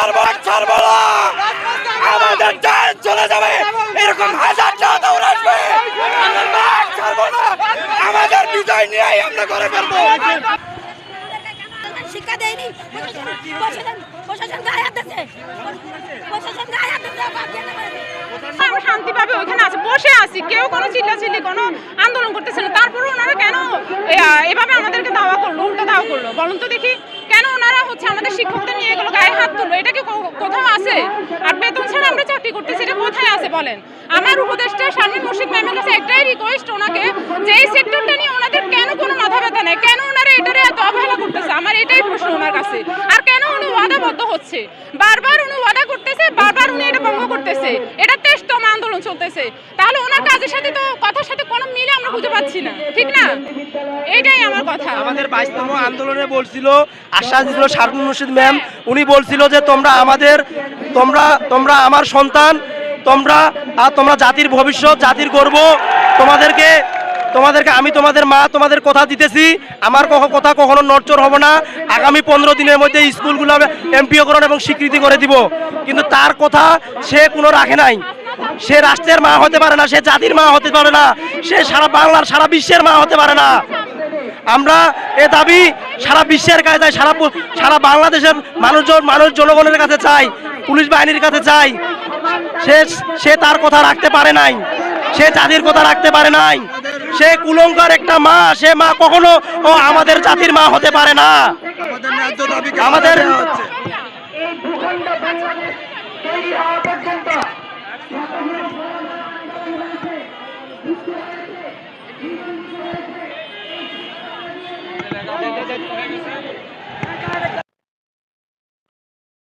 ছাড়বো না। আমাদের দেশ চলে যাবে, এরকম হাজারটা দৌড় আসবে, আমরা মাঠ ছাড়বো না। আমাদের বিজয় নিয়েই আমরা করে ফেলবো। শিক্ষা দেয়নি, প্রশাসন গায়ে হাত দিচ্ছে, প্রশাসন গায়ে হাত দিচ্ছে। আমরা শান্তিভাবে ওইখানে আছে, বসে আছি, কেউ কোনো চিল্লাচিল্লি কোনো আন্দোলন করতেছে না। তারপরে ওনারা কেন এভাবে আমাদেরকে দাওয়া করলো, উল্টো দাওয়া করলো বলুন তো দেখি? কেন ওনারা হচ্ছে আমাদের শিক্ষকদের নিয়ে এগুলো গায়ে হাত তুললো? এটা কি কোথাও আছে? আর বেতন ছাড়া আমরা চাকরি করতেছি, এটা কোথায় আছে বলেন? আমার উপদেষ্টা শারমিন মুর্শিদ ম্যামের কাছে একটাই রিকোয়েস্ট ওনাকে, যে এই সেক্টরটা নিয়ে ওনাদের কেন কোনো মাথা ব্যথা নেই, কেন ওনারা এটারে এত অবহেলা করতেছে, আমার এটাই প্রশ্ন ওনার কাছে। আর কেন উনি ওয়াদাবদ্ধ হচ্ছে, বারবার উনি ওয়াদা করতেছে, বারবার উনি এটা ভঙ্গ করতেছে, এটা 23তম আন্দোলন চলতেছে, তাহলে ওনার কাজের সাথে তো কথার সাথে কোনো মিলে আমরা খুঁজে পাচ্ছি না, ঠিক না? এইটাই আমার কথা। আমাদের 22তম আন্দোলনে বলছিল, আশ্বাস দিয়েছিল শারমিন মুর্শিদ ম্যাম, উনি বলছিল যে তোমরা আমার সন্তান, তোমরা জাতির ভবিষ্যৎ, জাতির গর্ব, তোমাদেরকে আমি তোমাদের মা, তোমাদের কথা দিতেছি, আমার কথা কখনো নড়চড় হবে না। আগামী 15 দিনের মধ্যে স্কুলগুলো এমপিওকরণ এবং স্বীকৃতি করে দিব। কিন্তু তার কথা সে কোনো রাখে নাই। সে রাষ্ট্রের মা হতে পারে না, সে জাতির মা হতে পারে না, সে সারা বাংলার, সারা বিশ্বের মা হতে পারে না। আমরা এ দাবি সারা বিশ্বের কাছে চাই, সারা বাংলাদেশের মানুষ জনগণের কাছে চাই, পুলিশ বাহিনীর কাছে চাই। সে তার কথা রাখতে পারে নাই, সে জাতির কথা রাখতে পারে নাই। সে কুলঙ্কার একটা মা, সে মা কখনো আমাদের জাতির মা হতে পারে না। আমাদের